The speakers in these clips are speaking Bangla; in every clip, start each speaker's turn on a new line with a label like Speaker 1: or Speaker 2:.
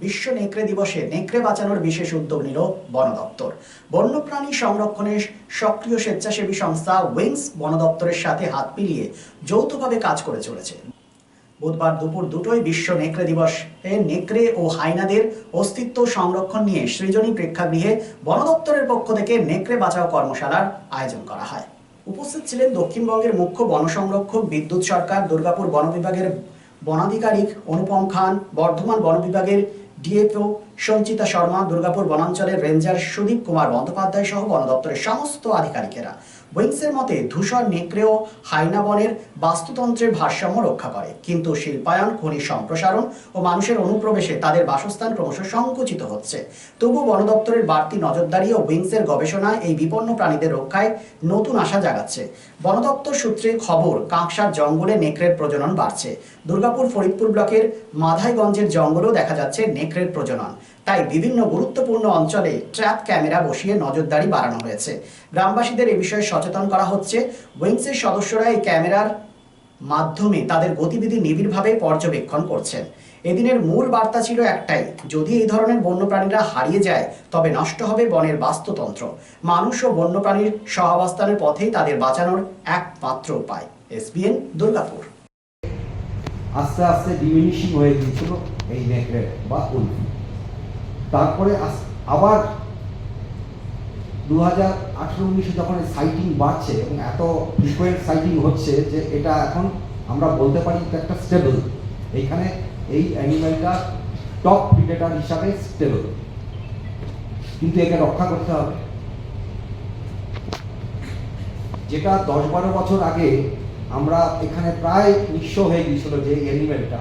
Speaker 1: বিশ্ব নেকড়ে দিবসে নেকড়ে বাঁচানোর বিশেষ উদ্যোগ নিল বন দপ্তর। বন্যপ্রাণী সংরক্ষণের সক্রিয় স্বেচ্ছাসেবী সংস্থা উইংস বন দপ্তরের সাথে হাত মিলিয়ে যৌথভাবে কাজ করে চলেছে। বুধবার দুপুর 2টোয় বিশ্ব নেকড়ে দিবসে নেকড়ে ও হাইনাদের অস্তিত্ব সংরক্ষণ নিয়ে সৃজনী প্রেক্ষাগৃহে বন দপ্তরের পক্ষ থেকে নেকড়ে বাঁচাও কর্মশালার আয়োজন করা হয়। উপস্থিত ছিলেন দক্ষিণবঙ্গের মুখ্য বন সংরক্ষক বিদ্যুৎ সরকার, দুর্গাপুর বন বিভাগের বনাধিকারিক অনুপম খান, বর্ধমান বন বিভাগের ডিএফও সঞ্চিতা শর্মা, দুর্গাপুর বনাঞ্চলের রেঞ্জার সুদীপ কুমার বন্দ্যোপাধ্যায় সহ বন দপ্তরের সমস্ত আধিকারিকেরা। উইংসের মতে ধূসর নেকড়ে ও হাইনা বনের বাস্তুতন্ত্রের ভারসাম্য রক্ষা করে, কিন্তু শিল্পায়ন, খনি সম্প্রসারণ ও মানুষের অনুপ্রবেশে তাদের বাসস্থান ক্রমশ সংকুচিত হচ্ছে। তবু বন দপ্তরের বাড়তি নজরদারি ও উইংসের গবেষণা এই বিপন্ন প্রাণীদের রক্ষায় নতুন আশা জাগাচ্ছে। বন দপ্তর সূত্রে খবর, কাঁকসার জঙ্গলে নেকড়ের প্রজনন বাড়ছে। দুর্গাপুর ফরিদপুর ব্লকের মাধাইগঞ্জের জঙ্গলেও দেখা যাচ্ছে নেকড়ের প্রজনন। তাই বিভিন্ন গুরুত্বপূর্ণ অঞ্চলে ট্র্যাপ ক্যামেরা বসিয়ে নজরদারি বাড়ানো হয়েছে। গ্রামবাসীদের এ বিষয়ে সচেতন করা হচ্ছে। উইংসের সদস্যরা এই ক্যামেরার মাধ্যমে তাদের গতিবিধি নিবিড়ভাবে পর্যবেক্ষণ করছেন। এদিনের মূল বার্তা ছিল একটাই, যদি এই ধরনের বন্যপ্রাণীরা হারিয়ে যায় তবে নষ্ট হবে বনের বাস্তুতন্ত্র। মানুষ ও বন্যপ্রাণীর সহাবস্থানের পথেই তাদের বাঁচানোর একমাত্র উপায়। এসবিএন, দুর্গাপুর।
Speaker 2: আস্তে আস্তে ডিমিনিশিং হয়ে গিয়েছিল এই নেকড়ে বা উল্ফ। তারপরে আবার 2018-19 যখন সাইটিং বাড়ছে এবং এত ফ্রিকোয়েন্ট সাইটিং হচ্ছে যে এটা এখন আমরা বলতে পারি একটা স্টেবল, এইখানে এই অ্যানিম্যালটা টপ প্রিডেটর হিসাবে স্টেবল, কিন্তু একে রক্ষা করতে হবে। যেটা 10-12 বছর আগে আমরা এখানে প্রায় নিঃস্ব হয়ে গিয়েছিল যে অ্যানিম্যালটা,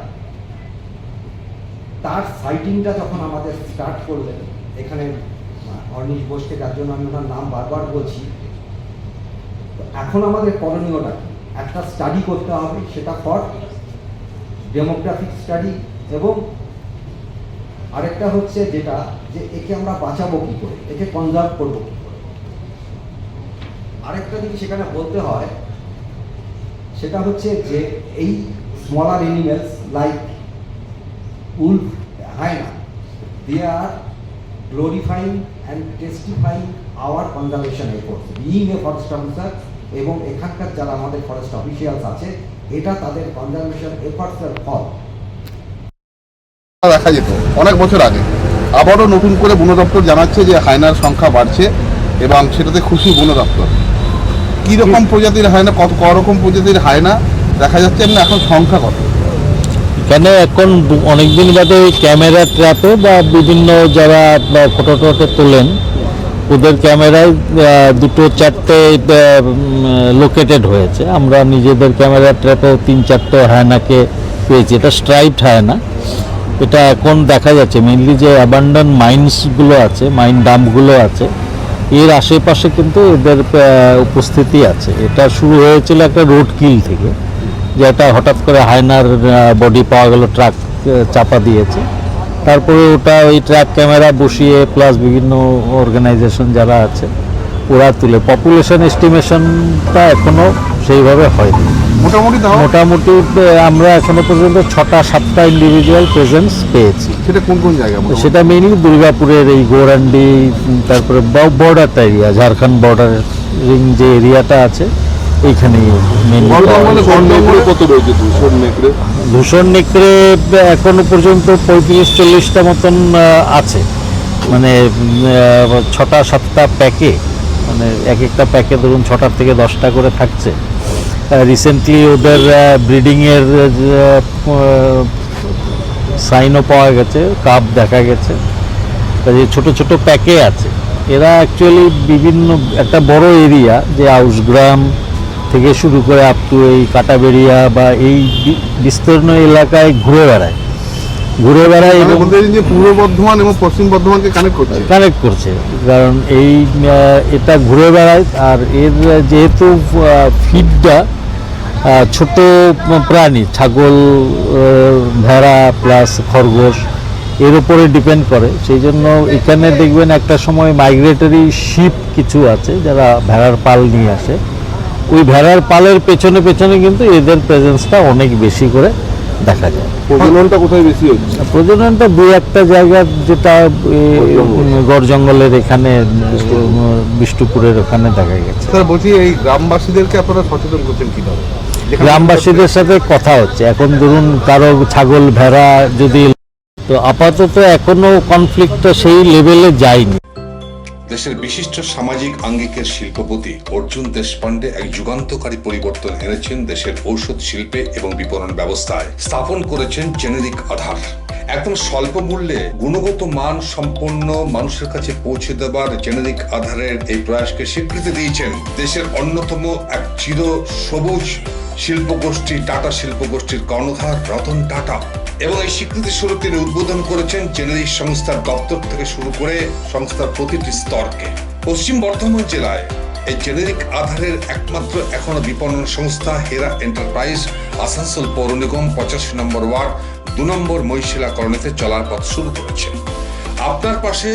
Speaker 2: তার সাইটিংটা যখন আমাদের স্টার্ট করলেন এখানে অর্নিশ বোসকে, যার জন্য আমি ওনার নাম বারবার বলছি, এখন আমাদের করণীয়টা একটা স্টাডি করতে হবে, সেটা ফর ডেমোগ্রাফিক স্টাডি, এবং আরেকটা হচ্ছে যেটা যে একে আমরা বাঁচাবো কী করে, একে কনজার্ভ করবো কী করে। আরেকটা যদি সেখানে বলতে হয় সেটা হচ্ছে যে এই smaller animals like wolf, hyena, they are glorifying and testifying our conservation efforts. Being a forest officer এবং এখানকার যারা আমাদের ফরেস্ট অফিসিয়ালস আছে, এটা তাদের কনজারভেশন এফর্টসের ফল।
Speaker 3: দেখা যেত অনেক বছর আগে, আবারও নতুন করে বন দপ্তর জানাচ্ছে যে হায়নার সংখ্যা বাড়ছে এবং সেটাতে খুশি বন দপ্তর। কী রকম প্রজাতির হায়না, কত রকম প্রজাতির হায়না দেখা যাচ্ছে, এবং এখন সংখ্যা কত?
Speaker 4: এখানে এখন অনেকদিন বাদে ক্যামেরা ট্র্যাপে বা বিভিন্ন যারা ফটো টটো তোলেন ওদের ক্যামেরায় 2-4টে লোকেটেড হয়েছে। আমরা নিজেদের ক্যামেরা ট্র্যাপেও 3-4টে হায়নাকে পেয়েছি। এটা স্ট্রাইপড হায়না। এটা এখন দেখা যাচ্ছে মেনলি যে অ্যাবান্ডন মাইন্সগুলো আছে, মাইন ডাম্পগুলো আছে, এর আশেপাশে কিন্তু এদের উপস্থিতি আছে। এটা শুরু হয়েছিল একটা রোড কিল থেকে, যেটা হঠাৎ করে হায়নার বডি পাওয়া গেল, ট্রাক চাপা দিয়েছে। তারপরে ওটা ওই ট্র্যাক ক্যামেরা বসিয়ে প্লাস বিভিন্ন অর্গানাইজেশন যারা আছে ওরা তুলে। পপুলেশন এস্টিমেশনটা এখনও সেইভাবে হয়নি। মোটামুটি আমরা এখনো পর্যন্ত 6-7টা ইন্ডিভিজুয়াল প্রেজেন্স পেয়েছি।
Speaker 3: সেটা কোন কোন জায়গা?
Speaker 4: সেটা মেইনলি দুর্গাপুরের এই গৌরান্ডি, তারপরে বর্ডারটা এরিয়া, ঝাড়খণ্ড বর্ডার রিং যে এরিয়াটা আছে এইখানেই ধূসর নেকড়ে এখনো পর্যন্ত 35-40টা মতন আছে, মানে 6-7টা প্যাকে, মানে এক একটা প্যাকে ধরুন 6টা থেকে 10টা করে থাকছে। রিসেন্টলি ওদের ব্রিডিংয়ের সাইনও পাওয়া গেছে, কাপ দেখা গেছে, কাজে ছোটো ছোটো প্যাকে আছে। এরা অ্যাকচুয়ালি বিভিন্ন একটা বড় এরিয়া, যে আউসগ্রাম থেকে শুরু করে আপ টু এই কাটাবেড়িয়া বা এই বিস্তীর্ণ এলাকায় ঘুরে বেড়ায় এবং
Speaker 3: পূর্ব বর্ধমান এবং পশ্চিম বর্ধমানকে কানেক্ট করছে।
Speaker 4: কারণ এটা ঘুরে বেড়ায়, আর এর যেহেতু ফিডটা ছোট প্রাণী, ছাগল, ভেড়া প্লাস খরগোশ, এর উপরে ডিপেন্ড করে, সেই জন্য এখানে দেখবেন একটা সময় মাইগ্রেটরি শিপ কিছু আছে যারা ভেড়ার পাল নিয়ে আসে। ওই ভেড়ার পালের পেছনে পেছনে কিন্তু এদের প্রেজেন্সটা অনেক বেশি করে দেখা যায়।
Speaker 3: প্রজননটা কোথায় বেশি হচ্ছে?
Speaker 4: প্রজননটা দু একটা জায়গা, যেটা গড় জঙ্গলের এখানে বিষ্ণুপুরের ওখানে দেখা গেছে।
Speaker 3: স্যার বলছি, এই গ্রামবাসীদেরকে আপনারা সচেতন করছেন কিভাবে?
Speaker 4: গ্রামবাসীদের সাথে কথা হচ্ছে, এখন ধরুন কারো ছাগল ভেড়া যদি, তো আপাতত এখনো কনফ্লিক্টটা সেই লেভেলে যায়নি।
Speaker 5: দেশের বিশিষ্ট সামাজিক আঙ্গিকের শিল্পপতি অর্জুন দেশপান্ডে এক যুগান্তকারী পরিবর্তন এনেছেন দেশের ঔষধ শিল্পে এবং বিপণন ব্যবস্থায়। স্থাপন করেছেন জেনেরিক আধার। একদম স্বল্প মূল্যে গুণগত মান সম্পন্ন মানুষের কাছে পৌঁছে দেবার জেনেরিক আধারের এই প্রয়াসকে স্বীকৃতি দিয়েছেন দেশের অন্যতম এক চির সবুজ শিল্পগোষ্ঠী টাটা শিল্পগোষ্ঠীর কর্ণধার রতন টাটা। এবং এই স্বীকৃতি স্বরূপ তিনি উদ্বোধন করেছেন জেনেরিক সংস্থার দপ্তর থেকে শুরু করে সংস্থার প্রতিটি স্তরকে। পশ্চিম বর্ধমান জেলায় এই জেনেরিক আধারের একমাত্র এখনো বিপণন সংস্থা হেরা এন্টারপ্রাইজ আসানসোল পৌর নিগম 85 নম্বর ওয়ার্ড 2 নম্বর মহিশিলা কলোনিতে চলার পথ শুরু করেছে। আপনার পাশে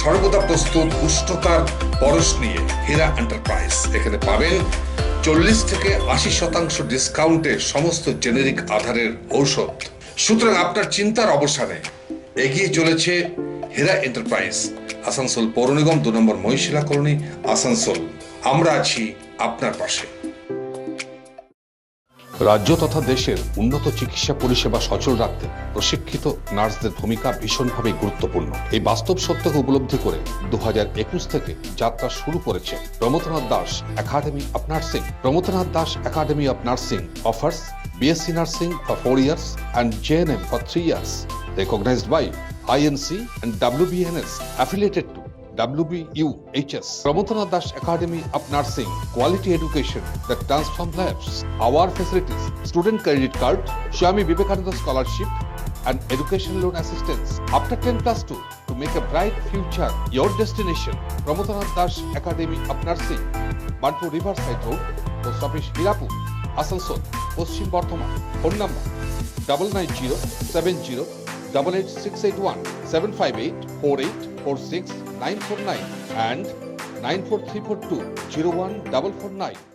Speaker 5: সর্বদা প্রস্তুত উষ্ণতার পরশ নিয়ে হেরা এন্টারপ্রাইজ। এখানে পাবেন 40 থেকে 80% ডিসকাউন্টে সমস্ত জেনেরিক আধারের ঔষধ। সুতরাং আপনার চিন্তার অবসানে এগিয়ে চলেছে হেরা এন্টারপ্রাইজ, আসানসোল পৌর নিগম 2 নম্বর মহিশিলা কলোনি, আসানসোল। আমরা আছি আপনার পাশে। রাজ্য তথা দেশের উন্নত চিকিৎসা পরিষেবা সচল রাখতে প্রশিক্ষিত নার্সদের ভূমিকা ভীষণভাবে গুরুত্বপূর্ণ। এই বাস্তব সত্যকে উপলব্ধি করে 2021 থেকে যাত্রা শুরু করেছে Pramathanath Das academy of nursing. Pramathanath Das academy of nursing offers BSc Nursing for 4 years and JNM for 3 years, recognized by INC and WBNS, affiliated to WBUHS. Pramodanath Das Academy of Nursing, quality education that transforms lives. Our facilities: student credit card, Swami Vivekananda scholarship, and education loan assistance. After 10+2, to make a bright future your destination. Pramodanath Das Academy of Nursing, Banpur Riverside Road, Post Office Hirapur, Asansol, Paschim Bardhaman. Phone number 9907088681, 7584846 949 and 94342 01449.